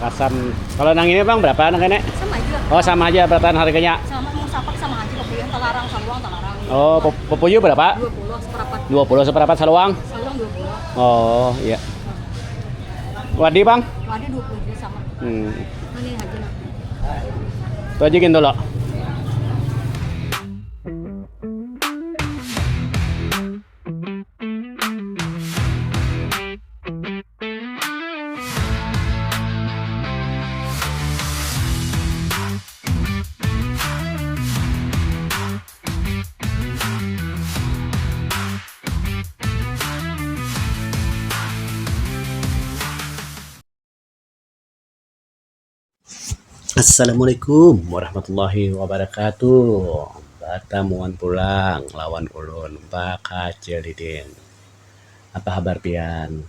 Asam. Kalau nang ini bang berapa nang ini? Sama aja. Oh sama aja berapaan harganya? Sama mau sapak sama aja pepuyuh talarang saluang talarang. Oh pepuyuh berapa? 20 seperapat. 20 seperapat saluang. Saluang 20. Oh iya. Wadi bang? Wadi 20 juga sama. Ini aja nah. Itu aja gitu loh. Assalamualaikum warahmatullahi wabarakatuh. Pertemuan pulang lawan ulun Baka Celidin. Apa kabar pian?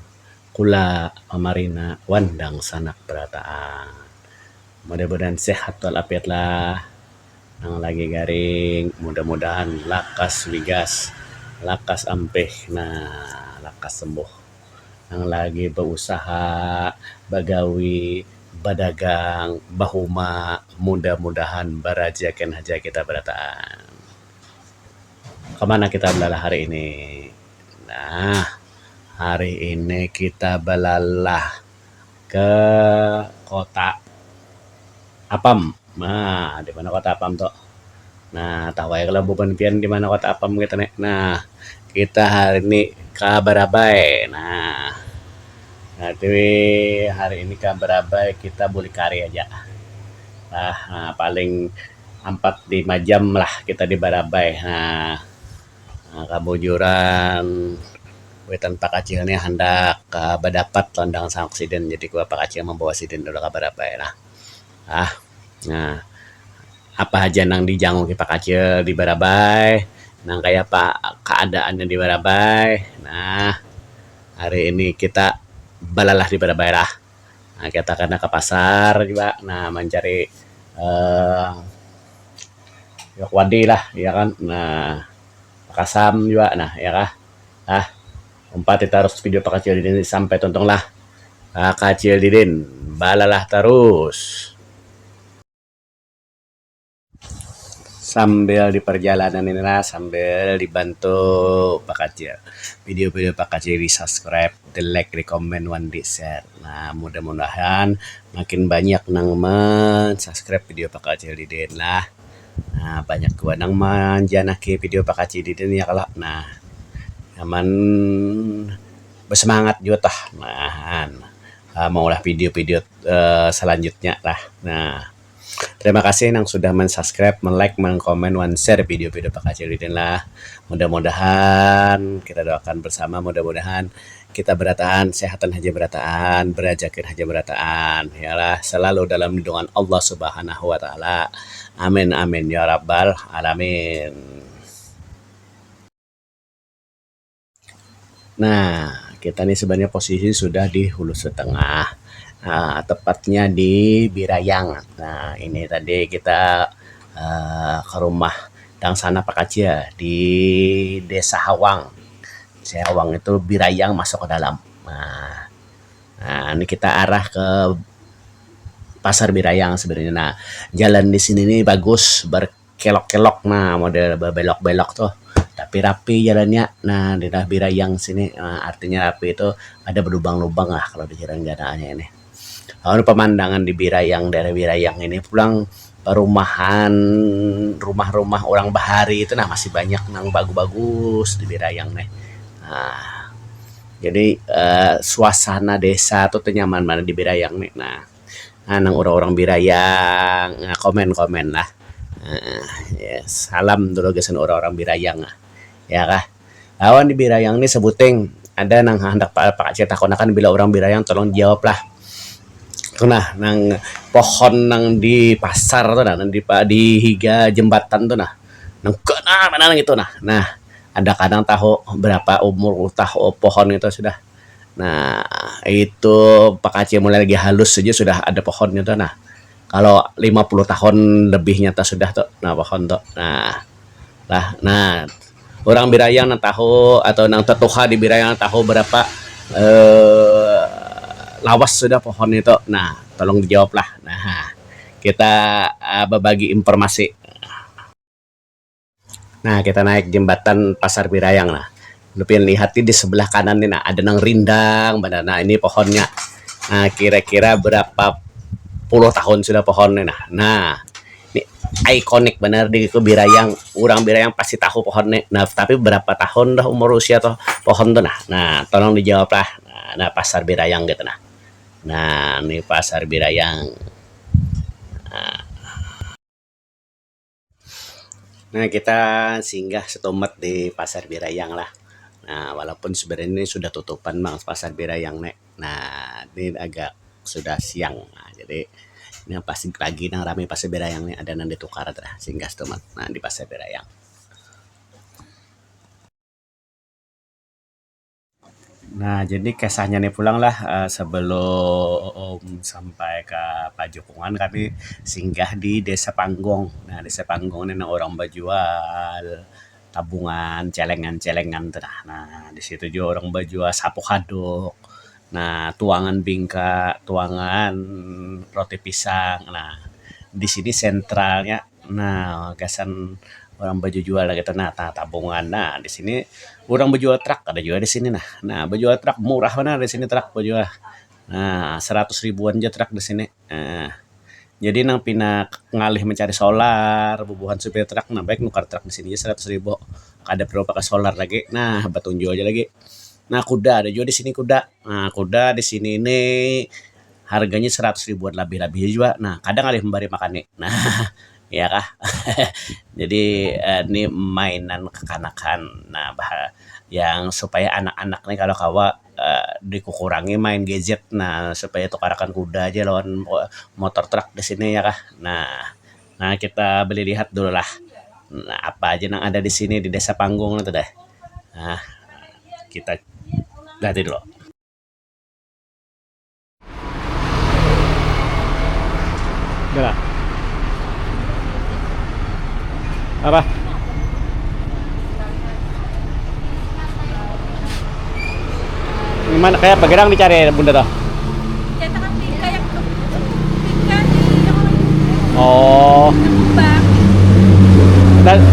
Kula pamarina wandang sanak berataan. Mudah-mudahan sehat walafiat lah. Nang lagi garing, mudah-mudahan lakas wigas, lakas ampeh nah, lakas sembuh. Nang lagi berusaha, bagawi, badagang, bahuma, mudah-mudahan barajakan aja kita berataan. Kemana kita belalah hari ini? Nah, hari ini kita belalah ke kota Apam. Nah, di mana kota Apam tuh? Nah, tahu ya kalau bukan pian di mana kota Apam kita nih. Nah, kita hari ini ke Barabai. Nah, hari ini ke Barabai kita boleh kari aja. Nah, paling 4-5 jam lah kita di Barabai. Nah, kebujuran wetan Pak Aceh ini hendak berdapat tandang sang oksiden. Jadi gua Pak Aceh membawa siden dulu ke Barabai lah. Nah, apa aja nang dijanguk Pak Aceh di Barabai, nang kayak apa keadaannya di Barabai. Nah, hari ini kita balalah di Barabai lah. Nah, kita karena ke pasar juga, nah mencari wadi lah, ya kan. Nah, kasam juga, nah ya kah. Umpat kita harus video Pak Kacil Didin sampai tontonglah. Pak Kacil Didin, balalah terus. Sambil di perjalanan inilah, sambil dibantu Pak Kacil. Video-video Pak Kacil di subscribe, di like, di komen, di share. Nah, mudah-mudahan makin banyak nang subscribe video Pak Kacil Didin lah. Nah, banyak gua nang manjanaki video Pak Kacil Didin ya kalau. Nah, aman bersemangat juga tah. Nah, maulah video-video selanjutnya lah. Nah, terima kasih yang sudah men-subscribe, men-like, men-komen, men-share video-video Pak Kacil Didin lah. Mudah-mudahan kita doakan bersama, mudah-mudahan kita berataan, sehatan haja berataan, berajakin haja berataan. Yalah, selalu dalam lindungan Allah Subhanahu wa taala. Amin amin ya rabbal alamin. Nah, kita nih sebenarnya posisi sudah di Hulu Setengah. Nah, tepatnya di Birayang. Nah, ini tadi kita ke rumah Dang Sana Pak Aceh di Desa Hawang. Desa Hawang itu Birayang masuk ke dalam. Nah, ini kita arah ke Pasar Birayang sebenarnya. Nah, jalan di sini nih bagus, berkelok-kelok. Nah, model berbelok-belok tuh. Tapi rapi jalannya. Nah, di daerah Birayang sini, artinya rapi itu ada berlubang-lubang lah kalau di jalan ganaannya ini. Kalau pemandangan di Birayang, daerah Birayang ini pulang perumahan, rumah-rumah orang bahari itu nah masih banyak nang bagus-bagus di Birayang nih. Nah, jadi suasana desa tuh nyaman mana di Birayang nih. Nah, nang orang-orang Birayang, komen-komen lah. Yes, salam dulu gesan orang-orang Birayang. Ya kah? Lawan di Birayang ini sebuting ada nang hendak Pak Aceh takonakan bila orang Birayang tolong jawab lah. Nah, nang pohon nang di pasar tuh nah, nang di higa jembatan tuh nah. Nang kena mana nang itu nah. Nah, ada kadang tahu berapa umur tahu pohon itu sudah. Nah, itu Pak Aceh mulai lagi halus saja sudah ada pohonnya tuh nah. Kalau 50 tahun lebihnya tuh sudah tuh nah pohon tuh. Nah, orang Birayang nang tahu atau nang tetuha di Birayang tahu berapa lawas sudah pohon itu. Nah, tolong dijawab lah. Nah, kita berbagi informasi. Nah, kita naik jembatan Pasar Birayang lah. Lebih lihat di sebelah kanan ini, nah, ada nang rindang, nah ini pohonnya. Nah, kira-kira berapa puluh tahun sudah pohonnya. Nah, ini ikonik benar di Birayang. Orang Birayang pasti tahu pohonnya. Nah, tapi berapa tahun dah umur usia tuh pohon tuh nah. Nah, tolong dijawab lah. Nah, Pasar Birayang gitu nah. Nah, ini Pasar Birayang. Nah, kita singgah setomot di Pasar Birayang lah. Nah, walaupun sebenarnya ini sudah tutupan Bang Pasar Birayang nek. Nah, ini agak sudah siang. Nah, jadi ini yang pasti pagi nang rame Pasar Birayang nih ada nang ditukar dah singgah setomot. Nah, di Pasar Birayang. Nah, jadi kisahnya nih pulang lah sebelum sampai ke Pajukungan kami singgah di Desa Panggong. Nah, Desa Panggong ini nah, orang berjual tabungan, celengan-celengan tuh dah. Nah, di situ juga orang berjual sapu haduk. Nah, tuangan bingka, tuangan roti pisang. Nah, di sini sentralnya. Nah, gasan orang baju jual gitu. Nah, tabungan. Nah, di sini orang berjual truk ada juga di sini nah berjual truk murah mana di sini truk berjual nah 100 ribuan aja truk di sini jadi nang pina ngalih mencari solar bubuhan supir truk nah baik nukar truk di sini aja 100 ribu ada perlu pakai solar lagi nah batunjo aja lagi nah kuda ada juga di sini kuda nah kuda di sini ini harganya 100 ribuan lebih-lebih juga nah kadang ngalih memberi makan nih nah ya kah jadi ini mainan kekanakan nah yang supaya anak-anak nih kalau kawa dikurangi main gadget nah supaya tukarakan kuda aja lawan motor truk di sini ya kah nah kita beli lihat dulu lah nah apa aja yang ada di sini di Desa Panggung itu deh nah kita lihat dulu udah lah apa gimana kayak pegerang dicari bunda tuh Cetakan tiga yang tiga yang oh bang.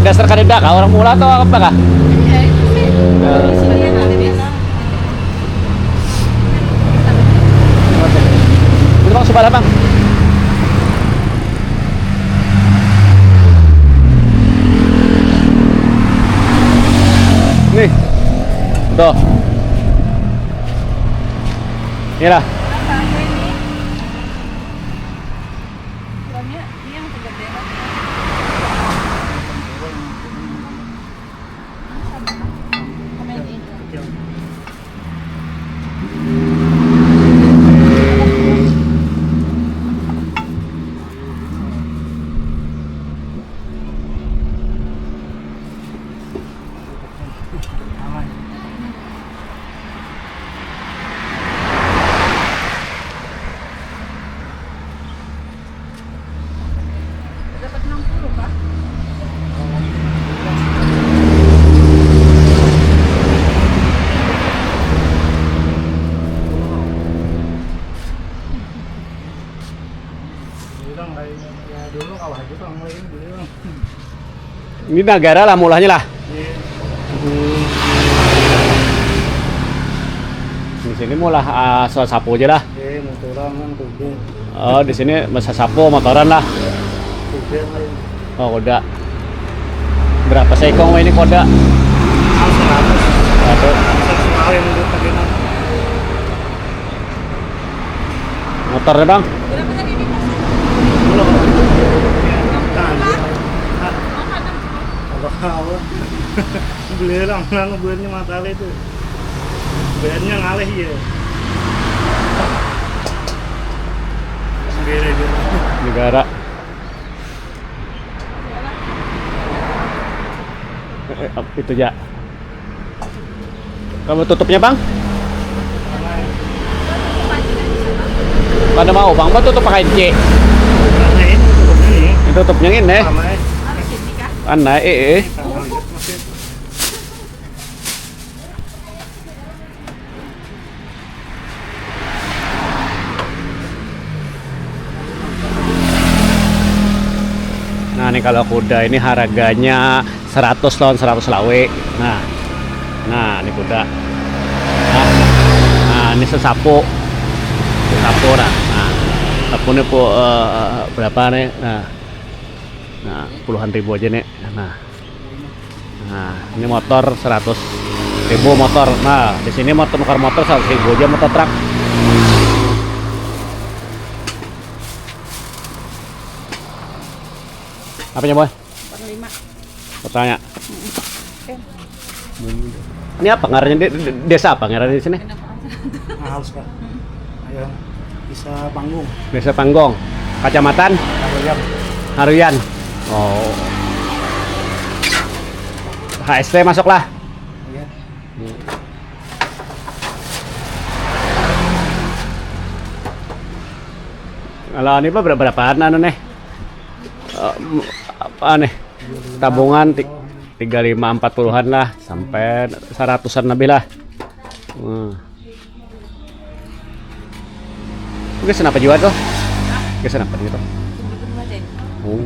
dasar kandidat kah orang mula atau apa kah itu bang sebelah bang nih tuh ini lah dapat 60 Pak. ini negara lah mulanya lah di sini mulah sapu aja lah oh di sini masa sapu motoran lah oh kuda berapa sekong ini kuda 100 motor bang Berapa tadi ini? beli orang nang buatnya matale itu bayarnya ngalih ya sendiri gitu negara itu ya kamu tutupnya bang pada mau bang tutup pakai C karena ini tutupnya nih tutupnya ini sama ya aneh nih kalau kuda ini harganya 100 lawan 100 lawe. Nah ini kuda. Nah ini sesapu. Sesapu nah. Sapu ini berapa nih? Nah, puluhan ribu aja nih. Nah, ini motor 100.000 motor. Nah, di sini motor 100.000 aja motor truk. Apanya boy? 45. Bertanya. Oke. Ini apa ngarannya desa apa ngarannya di sini? Mahal sekali. Ayo, bisa panggung. Desa Panggong. Kecamatan Ayo, Haruyan. Oh. HST masuklah. ya. Kalau ini Pak berapaan anu nih? Apa nih? Tabungan 35-40-an lah sampai 100-an lebih lah. Oke, kenapa jual tuh? Oke, kenapa gitu? Oh.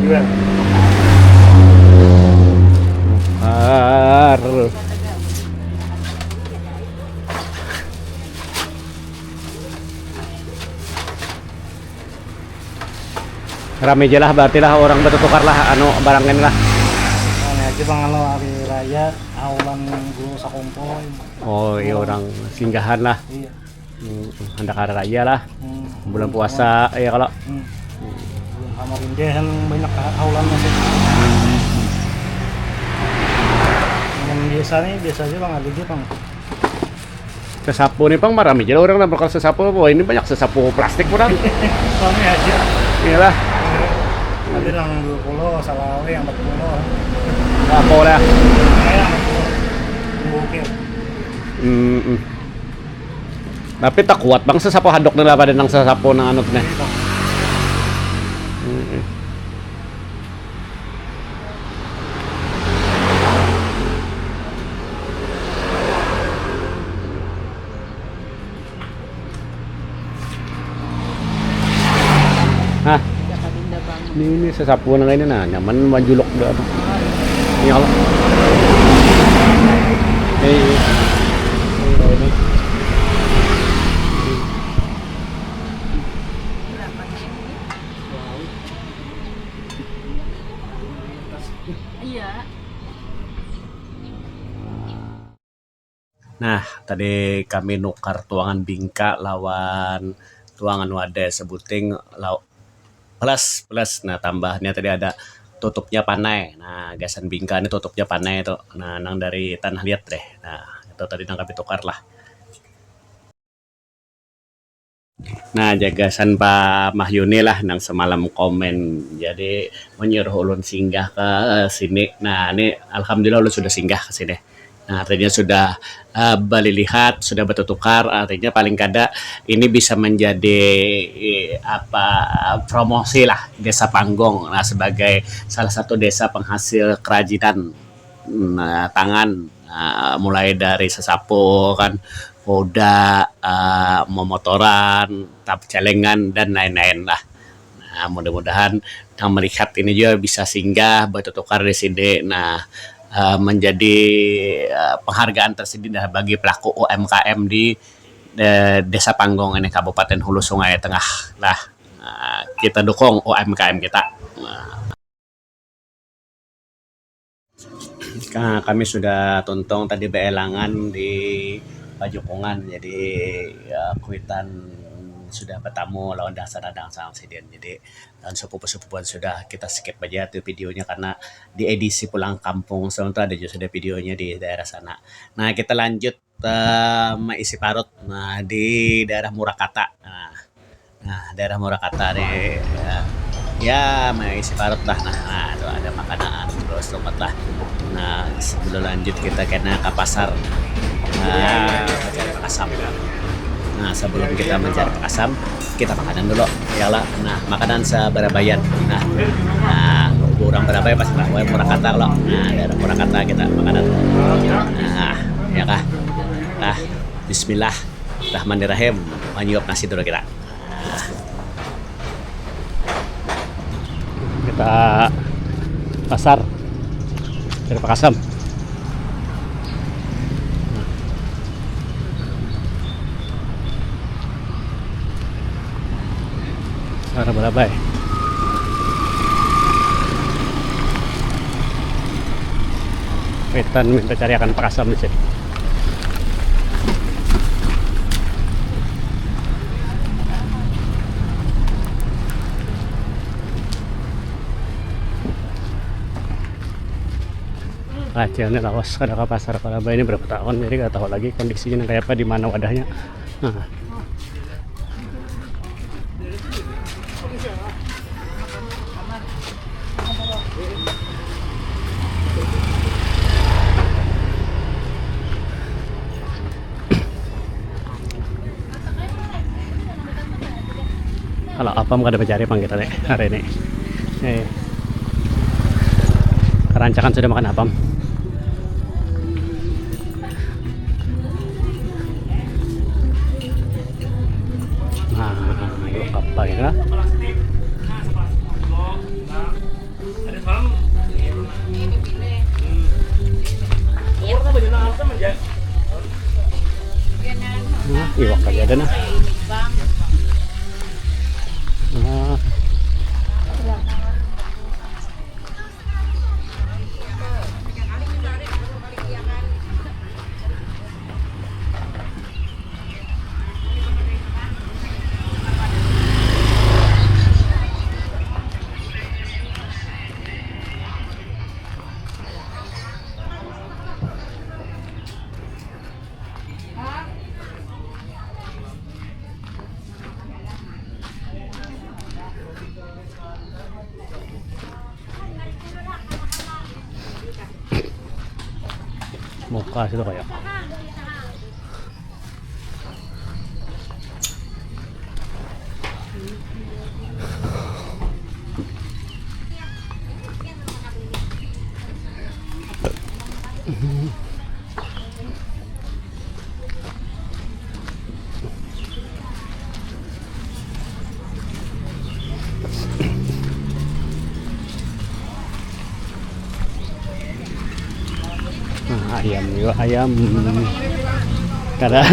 Iya. Rame aja lah berarti lah orang bertukar lah anu barangin lah. Ini aja bang kalau hari raya aulan guru sakumpul. Oh iya orang singgahan lah. Iya. Hendak hari raya lah. Bulan puasa ya kalau. Belum kamar indah kan banyak aulan masih. Yang biasa aja bang ada aja bang. Sesapu nih Bang, marah aja orang lah bakal sesapu. Wah, ini banyak sesapu plastik orang. Kami aja. Iyalah. Ada yang 20, salawe yang 40. Apa lah? Yang 40. Bukit. Tapi tak kuat Bang sesapu handok nila pada nang sesapu nang anut nih. Hah? Ini sesapu nang ini nah nyaman manjulok dah. Ini Allah. Ini. Iya. Nah, tadi kami nukar tuangan bingka lawan tuangan wadah sebuting plus. Nah, tambahnya tadi ada tutupnya panai. Nah, gasan bingka ini tutupnya panai itu. Nah, nang dari tanah liat deh. Nah, itu tadi nang kami tukar lah. Nah, jagasan Pak Mahyuni lah nang semalam komen. Jadi menyuruh ulun singgah ke sini. Nah, ini alhamdulillah ulun sudah singgah ke sini. Nah, artinya sudah balik lihat, sudah bertukar, artinya paling kada ini bisa menjadi promosi lah Desa Panggong nah, sebagai salah satu desa penghasil kerajinan tangan mulai dari sesapu kan, kuda, memotoran, tap celengan dan lain-lain lah. Nah, mudah-mudahan yang melihat ini juga bisa singgah bertukar di sini. Nah, menjadi penghargaan tersendiri bagi pelaku UMKM di Desa Panggong ini Kabupaten Hulu Sungai Tengah lah. Kita dukung UMKM kita. Kami sudah tontong tadi beelangan di Pajukongan, jadi kuitan sudah bertamu lawan dasar siden. Jadi sepupu-sepupuan sudah kita skip aja tuh videonya karena di edisi pulang kampung sementara ada juga sudah videonya di daerah sana. Nah, kita lanjut isi parut di daerah Murakata. Nah, daerah Murakata nih ya isi parut lah. Nah, itu ada makanan terus tempat lah. Nah, sebelum lanjut kita kena ke pasar. Mencari pakasam. Nah, sebelum kita mencari pakasam, kita makanan dulu. Yalah. Nah, makanan seberabayan. Nah, kurang berapa ya pas Murakata loh. Nah, daerah Murakata kita makanan. Nah, ya kah? Nah, Bismillahirrahmanirrahim. Menyuap nasi dulu kita. Wisata pasar dari Pakasam. Suara Balabay. Kita minta cari akan Pakasam di sini. Latihannya lawas kada ke pasar Balabay ini berapa tahun, jadi gak tahu lagi kondisinya kayak apa, di mana wadahnya. Nah. Kalau apam kada mencari pang kita deh hari ini. Kerancakan sudah makan apam. Nah, yuk apa ya? Nah, iwak lagi ada nah. Nah. Muka situ kayak. Nah, ayam juga ayam kada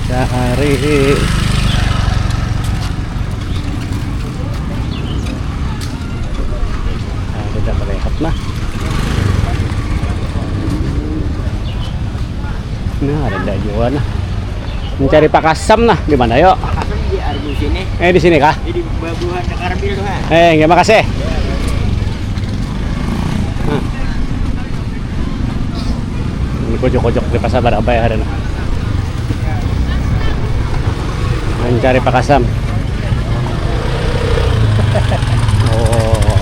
cari tidak terlihat nah. Nah, ada jual nah. Mencari Pakasam nah, di mana yuk? Pakasam di sini. Di sini kah? Di buah Karambil tuh. Nggak makasih. Nah. Ini kojok-kojok di pasar Balabay hari ini. Mencari Pakasam. Oh.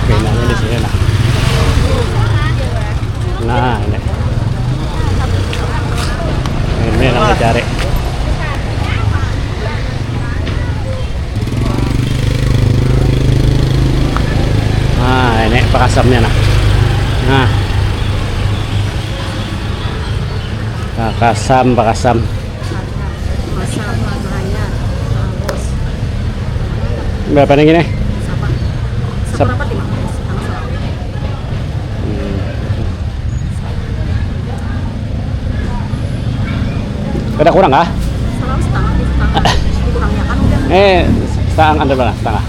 Pinangnya di sini nah. Nah, ini yang dicari. Nah, ini Pakasamnya nah. Nah. Pakasam. Berapa nih gini? Seberapa di mana? Ada kurang kah? Setengah dikurangnya kan udah. Setengah ada berapa? Setengah.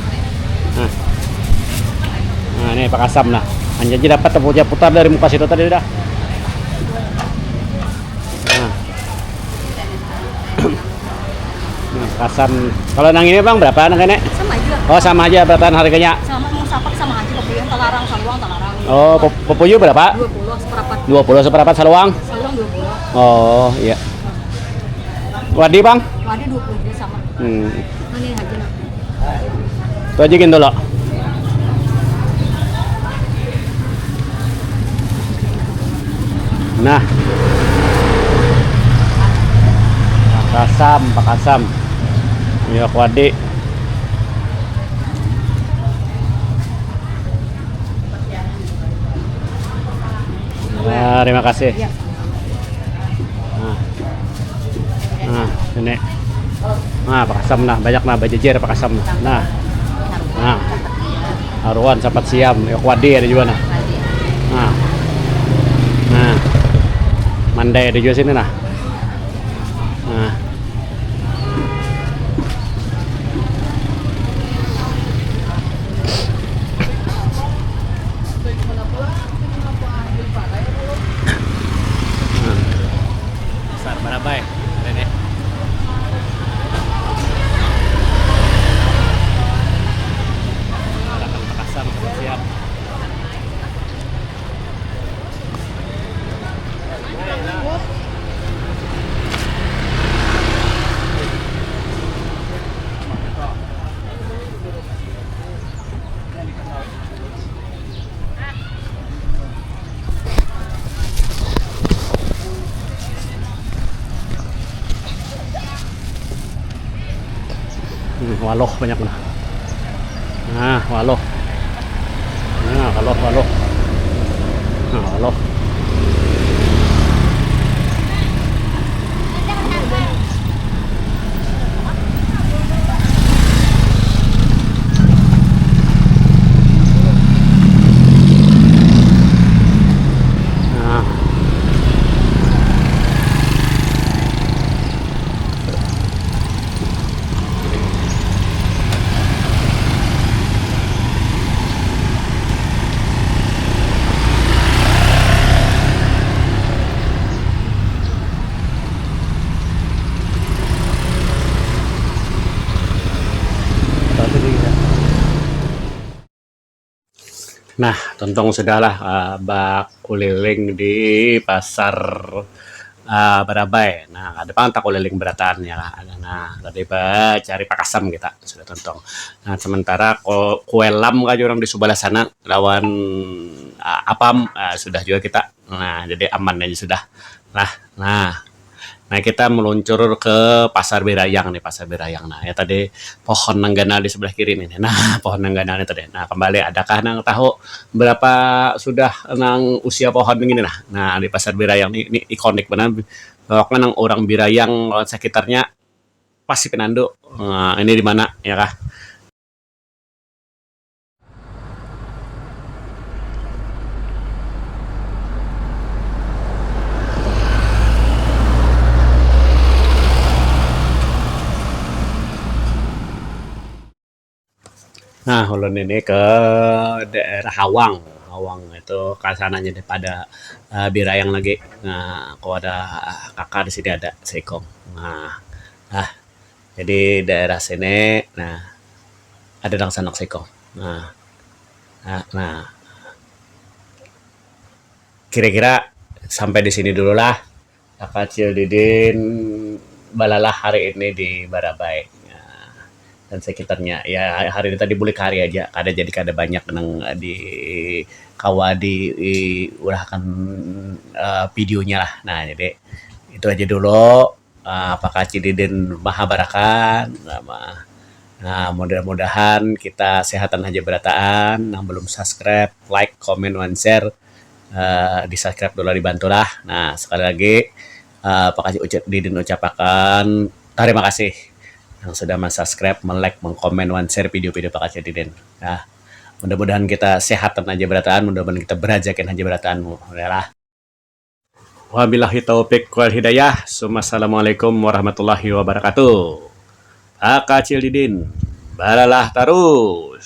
Nah, ini Pakasam nah. Hanya aja dapat tepunya putar dari muka situ tadi dah. Nah. Pakasam. Kalau nang ini bang berapa nang ini? Sama aja. Oh sama aja berapaan harganya? Sama mau sapak sama aja pepuyuh telarang saluang telarang. Oh pepuyuh berapa? 20 seperapat. 20 seperapat saluang. Saluang 20. Oh iya. Wadi bang? Wadi 20 juga sama. Ini aja. Itu aja gini dulu. Nah, Pakasam. Ini Wadi. Terima kasih. Iya. Nah, nah ini. Nah, pakasam nah, banyak nah bajejer pakasam nah. Nah, haruan sapat siam, yokwadi ada juga nah. Nah, nah, mandai ada juga sini nah. Nah, pasar Barabai ada nih. Akan pakasam siap. Waloh banyak nah. Nah, waloh. Nah, waloh. Nah, waloh. Nah, nah, tontong sudahlah bak kuliling di pasar Barabai. Nah, ada depan tak kuliling berataan ya. Nah, tadi cari pakasam kita sudah tontong. Nah, sementara kue lam kan orang di sebelah sana lawan apam sudah juga kita. Nah, jadi aman aja sudah. Nah, kita meluncur ke Pasar Birayang nih, Pasar Birayang. Nah, ya tadi pohon nanggana di sebelah kiri nih. Nah, pohon nanggana ini tadi. Nah, kembali adakah nang tahu berapa sudah nang usia pohon begini nah. Nah, di Pasar Birayang ini ikonik benar. Pokoknya nang orang Birayang sekitarnya pasti penandu. Nah, ini di mana ya kah? Nah, ulun ini ke daerah Hawang. Hawang itu ke sananya daripada Birayang lagi. Nah, kok ada kakak di sini ada Seikong. Nah, jadi daerah sini, nah ada dang sanak Seikong. Nah, kira-kira sampai di sini dulu lah. Kakak Cildidin balalah hari ini di Barabai. Dan sekitarnya ya hari ini tadi boleh hari aja kada jadi kada banyak nang di kawa di urahkan videonya lah. Nah, jadi itu aja dulu. Apakah Cididen Mahabarakan. Nah, mudah-mudahan kita sehatan aja berataan. Yang belum subscribe, like, comment, and share, di subscribe dulu dibantulah. Nah, sekali lagi Pak Didin ucapakan terima kasih yang sudah subscribe, like, mengkomen, share video-video Pak Aceh Diden. Nah, mudah-mudahan kita sehatan aja berataan, mudah-mudahan kita berajakin aja berataanmu. Udah. Wabillahi taufiq wal hidayah. Assalamualaikum warahmatullahi wabarakatuh. Pak Aceh Diden, balalah terus.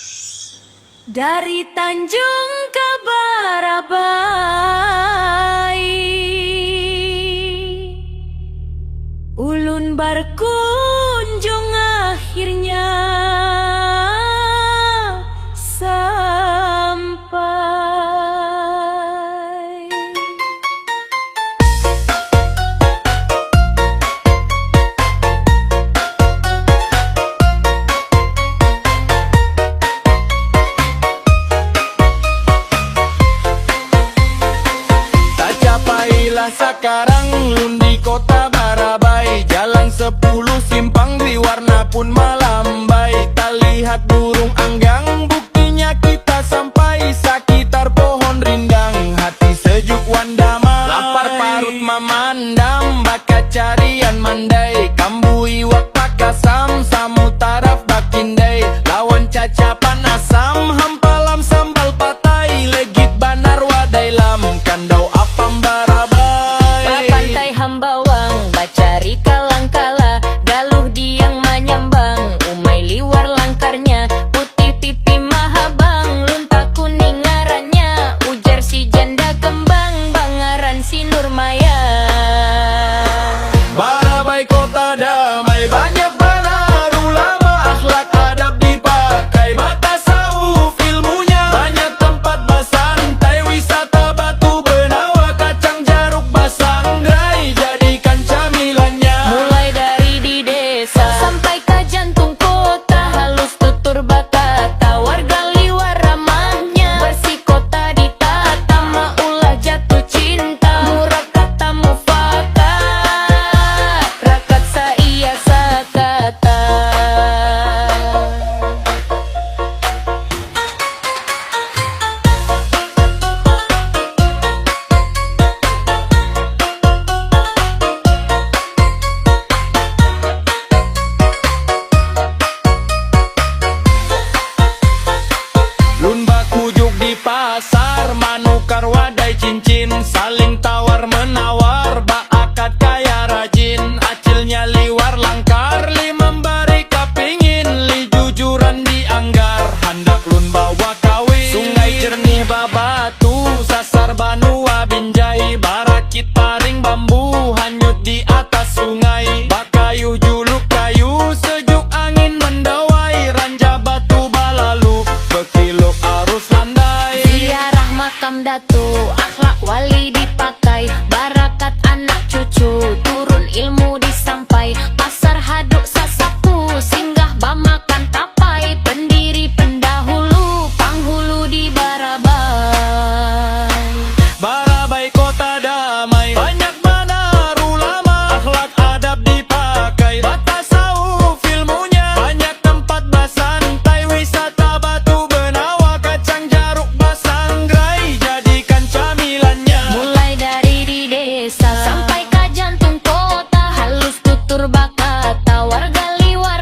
Dari Tanjung ke Barabai, ulun berkunjung akhirnya sampai. Tak capailah sekarang lun di kota Barabai. Jalan 10 simpang warna pun melambai. Tak lihat burung anggang, buktinya kita sampai sekitar pohon rindang. Hati sejuk wanda Irian Mandai Kambui Wak Pakasam Samu Taraf Bakindai Lawan cacapan asam Hampalam sambal patai Legit banar wadai lam Kandau apam barabai Pantai Hambawang Bacari kalang-kala Galuh diang manyambang Umay liwar langkarnya Putih pipi mahabang Lunta kuning ngarannya Ujar si janda kembang Bangaran si Nurmaya Barabai kota damai Banyak banar ulama Akhlak adab dipakai Mata sauf ilmunya Banyak tempat bersantai Wisata batu benawa Kacang jaruk basangrai Jadikan camilannya Mulai dari di desa Sampai ke jantung kota Halus tutur bakata Warga liwar ramahnya Bersih kota ditata Maulah jatuh cinta Murah kata mufakat Rakat saia sakata Lun bakujuk di pasar Manukar wadai cincin Saling tawar menawar Baakat kaya rajin Acilnya liwar langkar Li memberi kapingin Li jujuran dianggar Handak lun bawa kawin Sungai jernih babatu Sasar banua binjai Barakit paring bambu Hanyut di atas sungai Bakayu juluk kayu Sejuk angin mendawai Ranja batu balalu Bekiluk arus landai Ziarah makam datu Akhlak wali dipakai Barakat anak cucu Turun ilmu disampai Pasar haduk sasapu Singgah bamakan tapai Pendiri pendahulu Panghulu di Barabai Barabai kota damai Banyak banar ulama Akhlak adab dipakai Batas sauf ilmunya Banyak tempat bersantai Wisata batu benawa Kacang jaruk basangrai Jadikan camilannya Mulai dari di desa Sampai ke jantung kota Halus tutur bakata Warga liwar